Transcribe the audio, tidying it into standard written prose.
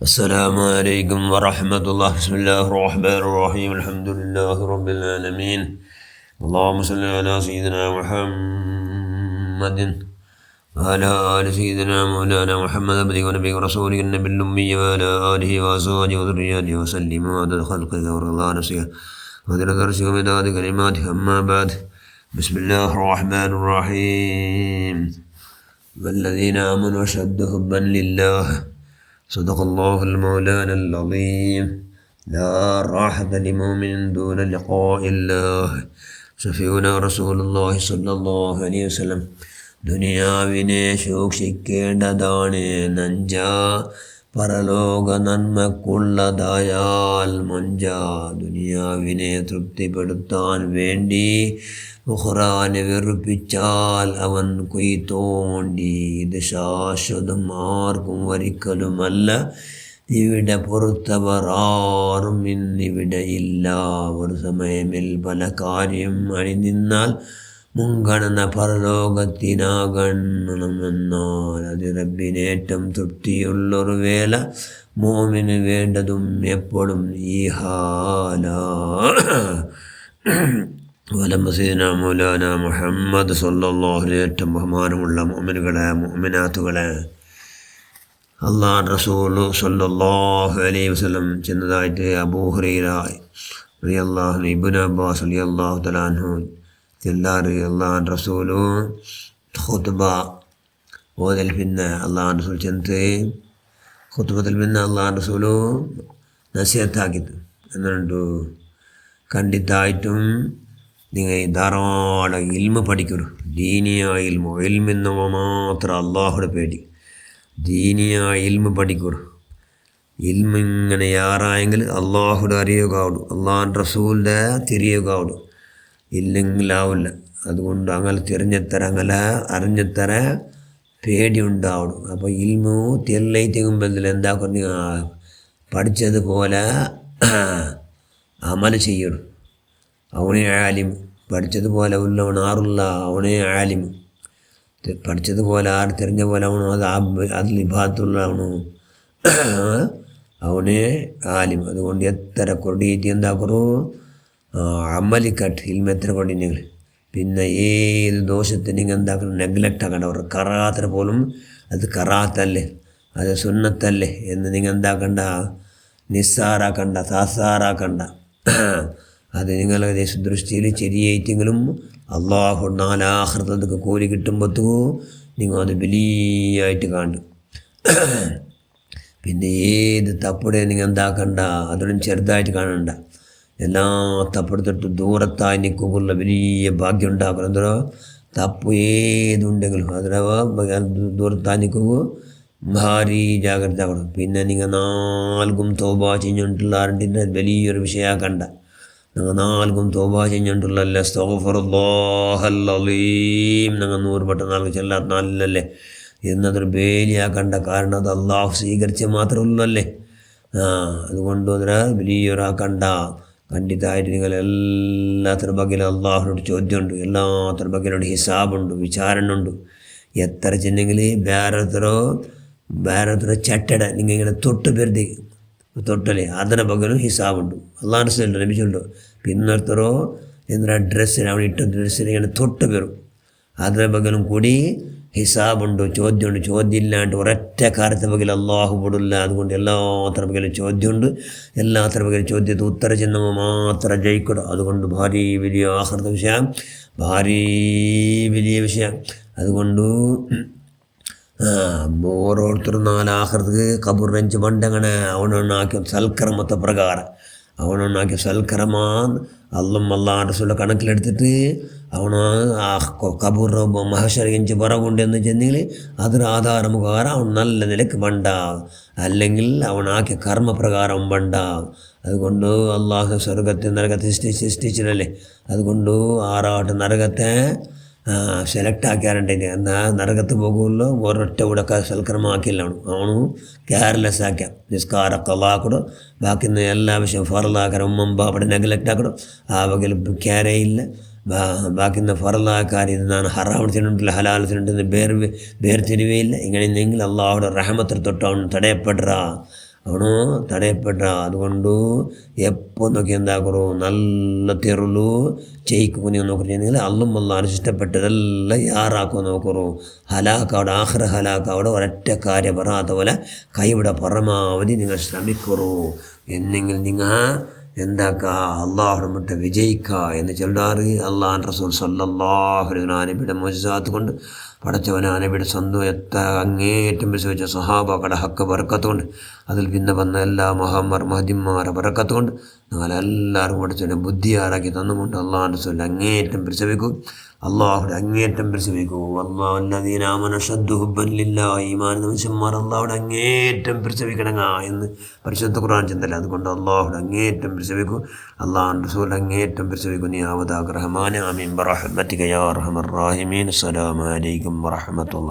السلام عليكم ورحمة الله. بسم الله الرحمن الرحيم. الحمد لله رب العالمين. اللهم صل على سيدنا محمد وعلى آل سيدنا مولانا محمد عبدك ونبيك ورسولك النبي الأمي وعلى آله وأزواجه وذرياته وسلم وعدد خلقك ورضا نفسك وزنة عرشك ومداد كلماتك. أما بعد، بسم الله الرحمن الرحيم. والذين آمنوا أشد حبا لله. صدق الله المولانا العظيم. لا راحة لمؤمن دون لقاء الله. شفيعنا رسول الله صلى الله عليه وسلم. ദുനിയാവിനെ സൂക്ഷിക്കേണ്ടതാണ് നഞ്ച, പരലോക നന്മക്കുള്ളതായാൽ മൊഞ്ച. ദുനിയാവിനെ തൃപ്തിപ്പെടുത്താൻ വേണ്ടി ഉഖ്റാനെ വെറുപ്പിച്ചാൽ അവൻ കൊയ്ത്തോണ്ടി. ഇത് ശാശ്വതം, ആർക്കും ഒരിക്കലുമല്ല. ഇവിടെ പൊറുത്തവർ ആറും ഇന്നിവിടെ ഇല്ല. ഒരു സമയമിൽ പല കാര്യം അണിനിന്നാൽ മുൻഗണന പരലോകത്തിനാകണമെന്നാൽ അത് റബ്ബിനേറ്റം തൃപ്തിയുള്ളൊരു വേല. മോമിന് വേണ്ടതും എപ്പോഴും ഈ ഹാല. വലമസീന മൗലാന മുഹമ്മദ് സല്ലല്ലാഹു അലൈഹി ഏറ്റവും ബഹുമാനമുള്ള മുഅ്മിനുകളെ, മുഅ്മിനാത്തുകളെ, അല്ലാഹു റസൂൽ സല്ലല്ലാഹു അലൈഹി വസല്ലം ചെന്നതായിട്ട് അബൂ ഹുറൈറ റളിയല്ലാഹു അൻഹു, ഇബ്നു അബ്ബാസ് റളിയല്ലാഹു തആല അൻഹു ചെല്ലാറ്. അല്ലാഹു റസൂൽ ഖുത്ബ ഓതൽ പിന്നെ അല്ലാഹു റസൂൽ ചെന്ന് ഖുത്ബത്തിൽ പിന്നെ അല്ലാഹു റസൂൽ നസീഹത്താക്കിയത് എന്നുണ്ട്. കണ്ടിട്ടായിട്ടും നിങ്ങൾ ധാരാളം ഇൽമ പഠിക്കണം. ദീനിയായ ഇൽമ, ഇൽമെന്ന് മാത്രം അള്ളാഹുടെ പേടി. ദീനിയായ ഇൽമ പഠിക്കണം. ഇൽമ ഇങ്ങനെ യാറായെങ്കിൽ അള്ളാഹുടെ അറിയുകയാവുള്ളൂ, അള്ളാഹു റസൂലിൻ്റെ തിരിയുകയാവുള്ളൂ. ഇല്ലെങ്കിലാവില്ല. അതുകൊണ്ട് അങ്ങനെ തിരിഞ്ഞെത്തര, അങ്ങനെ അറിഞ്ഞെത്തര പേടി ഉണ്ടാവുള്ളൂ. അപ്പോൾ ഇൽമു തെല്ലൈറ്റുമ്പോൾ എന്താക്കുന്നു, പഠിച്ചതുപോലെ അമൽ ചെയ്യണം. അവനെ ആലിം. പഠിച്ചതുപോലെ ഉള്ളവൻ ആറുള്ള അവനെ ആലിം. പഠിച്ചതുപോലെ ആര് തിരിഞ്ഞ പോലെ അവനോ അതിൽ വിഭാഗത്തുള്ളവനോ അവനെ ആലിം. അതുകൊണ്ട് എത്ര കൊടിയിട്ട് എന്താക്കറോ അമലിക്കട്ട് ഇൽമ എത്ര കൊണ്ടിനെങ്കിൽ പിന്നെ ഏത് ദോഷത്തിന് നിങ്ങൾ എന്താക്കണം, നെഗ്ലക്റ്റ് ആക്കണ്ട. അവർ കറാത്തര പോലും അത് കറാത്തല്ലേ, അത് സുന്നത്തല്ലേ എന്ന് നിങ്ങൾ എന്താക്കണ്ട, നിസ്സാറാക്കണ്ട, സാസാറാക്കണ്ട. അത് നിങ്ങളുടെ ദൃഷ്ടിയിൽ ശരിയായിട്ടെങ്കിലും അള്ളാഹു നാലാഹൃതക്ക് കൂലി കിട്ടുമ്പോഴത്തൂ നിങ്ങൾ അത് വലിയായിട്ട് കാണും. പിന്നെ ഏത് തപ്പടെ നിങ്ങൾ എന്താക്കണ്ട, അതൊന്നും ചെറുതായിട്ട് കാണണ്ട. എല്ലാ തപ്പെടുത്തിട്ട് ദൂരത്തായി നിൽക്കുമ്പോൾ വലിയ ഭാഗ്യം ഉണ്ടാക്കണം. എന്തോ തപ്പ് ഏതുണ്ടെങ്കിലും അതിന് ദൂരത്തായി നിൽക്കുമ്പോൾ ഭാരി ജാഗ്രത ആക്കണം. പിന്നെ നിങ്ങൾ നാൽക്കും തോബ ചെയ്ഞ്ഞിട്ടുള്ള ആരുടെ വലിയൊരു വിഷയമാക്കണ്ട. നിങ്ങൾ നാൽക്കും തോബ ചെയ്ഞ്ഞിട്ടുള്ള അസ്തഗ്ഫിറുല്ലാഹൽ അലീം നിങ്ങൾ 100 വട്ടം നാൾക്ക് ചെല്ലാത്ത നാലിലല്ലേ എന്നതൊരു വേലിയാക്കണ്ട. കാരണം അത് അള്ളാഹു സ്വീകരിച്ച മാത്രമേ ഉള്ളല്ലേ. അതുകൊണ്ട് അതിന് വലിയൊരാക്കണ്ട. കണ്ടിട്ടായിട്ട് നിങ്ങൾ എല്ലാത്തിനും ബഗ്ഗിലും അള്ളാഹുനോട് ചോദ്യമുണ്ട്, എല്ലാത്തിനും ബഗ്ഗിനോട് ഹിസാബുണ്ട്, വിചാരണുണ്ട്. എത്ര ചെന്നെങ്കിൽ വേറെത്തരോ ചട്ടട നിങ്ങൾ ഇങ്ങനെ തൊട്ട് പെരുതി തൊട്ടല്ലേ അതിനെ ബഗ്ഗിനും ഹിസാബുണ്ട്. അള്ളാഹു റസൂൽ ലഭിച്ചുണ്ടോ. പിന്നൊരുത്തരോ എന്താ ഡ്രസ്സിന് അവൻ ഇട്ട ഡ്രസ്സിന് ഇങ്ങനെ തൊട്ട് പെറും, അതിനെ ബഗ്ഗിനും കൂടി ഹിസാബുണ്ട്, ചോദ്യമുണ്ട്. ചോദ്യം ഇല്ലാണ്ട് ഒരൊറ്റ കാര്യത്തെ ബഗ്ഗിൽ അള്ളാഹു പെടില്ല. അതുകൊണ്ട് എല്ലാത്തരം ബഗ്ഗിലും ചോദ്യമുണ്ട്. എല്ലാത്തരം ബഗ്ഗിലും ചോദ്യത്തെ ഉത്തരം ചെന്നവ മാത്രം ജയിക്കണം. അതുകൊണ്ട് ഭാരി വലിയ ആഹൃത വിഷയം, ഭാരി വലിയ വിഷയം. അതുകൊണ്ട് ഓരോരുത്തരും നാലാഹൃതക്ക് കബുറഞ്ച് പണ്ടങ്ങനെ അവനൊന്നാക്കിയ സൽക്കർമ്മത്തെ പ്രകാരം അവനൊന്നാക്കിയ സൽക്കർമാ അള്ളാഹു റസൂലിന്റെ കണക്കിലെടുത്തിട്ട് അവന് ആ കബൂർ മഹശറിയിച്ച് പറവുണ്ടെന്ന് ചെന്നെങ്കിൽ അതിന് ആധാരമുഖാരം അവൻ നല്ല നിലക്ക് പണ്ട, അല്ലെങ്കിൽ അവനാക്കിയ കർമ്മപ്രകാരം പണ്ട. അതുകൊണ്ട് അള്ളാഹു സ്വർഗത്തെ നരകത്തെ സൃഷ്ടിച്ചിട്ടല്ലേ. അതുകൊണ്ട് ആറാട്ട് നരകത്തെ സെലക്ട് ആക്കിയാറുണ്ട്. എന്നാൽ നരകത്ത് പോകുമല്ലോ ഒരൊറ്റ കൂടെ സൽക്കർമ്മമാക്കില്ല. അവನು കെയർലെസ് ആക്കിയാൽ നിസ്കാര കലാക്കടോ ബാക്കി എല്ലാ വിഷയം ഫറലാക്കാൻ ഉമ്മ അവിടെ നെഗ്ലക്റ്റ് ആക്കടോ ആ വകയിൽ ക്യാരേ ഇല്ല. ബാക്കി ഫറലായ കാര്യം ನಾನು ಹರಾಮ್ ತಿನ್ನುಂಟಿಲ್ಲ ಹಲಾಲ್ ತಿನ್ನುಂಟಿಲ್ಲ ಬೇರ್ತಿರುವೇ ಇಲ್ಲ. ഇങ്ങനെ എന്തെങ്കിലും അള്ളാഹുടെ റഹ്മത്തിൽ തൊട്ട് അവൻ തടയപ്പെടുക. ಅವನು ತಡೆಯಪಟ್ಟ അതുകൊണ്ട് എപ്പോൾ നോക്കി എന്താക്കറോ നല്ല തെരുളു ചെയ്യിക്കുനി നോക്കിയാൽ അല്ലും അല്ലാഹ് ഇഷ്ടപ്പെട്ടതെല്ലാം യാറാക്കോ നോക്കറോ ഹലാക്കവിടെ ആഖിറ ഹലാക്കവിടെ ഒരൊറ്റ കാര്യം പറയാത്ത പോലെ കൈവിടെ പരമാവധി നിങ്ങൾ ശ്രമിക്കറോ എന്നെങ്കിൽ നിങ്ങൾ എന്താക്കുക അള്ളാഹുടെ മുട്ട വിജയിക്കുക എന്ന് ചൊല്ലാറ്. അള്ളാഹ് റസൂൽ സല്ലല്ലാഹു അലൈഹി വസല്ലം നബിയുടെ മുഅ്ജിസാത്ത് കൊണ്ട് പടച്ചവനെ നബിയുടെ സ്വന്തം അങ്ങേറ്റം വിശ്വസിച്ച സഹാബാക്കളുടെ ഹക്ക് ബർക്കത്തുകൊണ്ട് അതിൽ പിന്നെ വന്ന എല്ലാ മഹദിമാരെ ബർക്കത്തുകൊണ്ട് നിങ്ങളെല്ലാവരും പഠിച്ചവനെ ബുദ്ധിയാറാക്കി തന്നുകൊണ്ട് അള്ളാഹു റസൂൽ അങ്ങേറ്റം പ്രസവിക്കും. അള്ളാഹുടെ അങ്ങേറ്റം പ്രസവിക്കൂ. ഈമാൻ മനുഷ്യന്മാർ അള്ളാഹുടെ അങ്ങേറ്റം പ്രസവിക്കണങ്ങ എന്ന് പരിശുദ്ധ ഖുർആൻ ചിന്തല്ല. അതുകൊണ്ട് അള്ളാഹുടെ അങ്ങേറ്റം പ്രസവിക്കൂ. അള്ളാഹു റസൂൽ അങ്ങേറ്റം പ്രസവിക്കും. നീ ആവതാക് റഹ്മാൻ ആമീൻ ബറഹ്മതിക യാ അർഹമർ റഹീമീൻ. അസ്സലാമു അലൈക്കും വറഹ്മത്തുള്ളാഹി.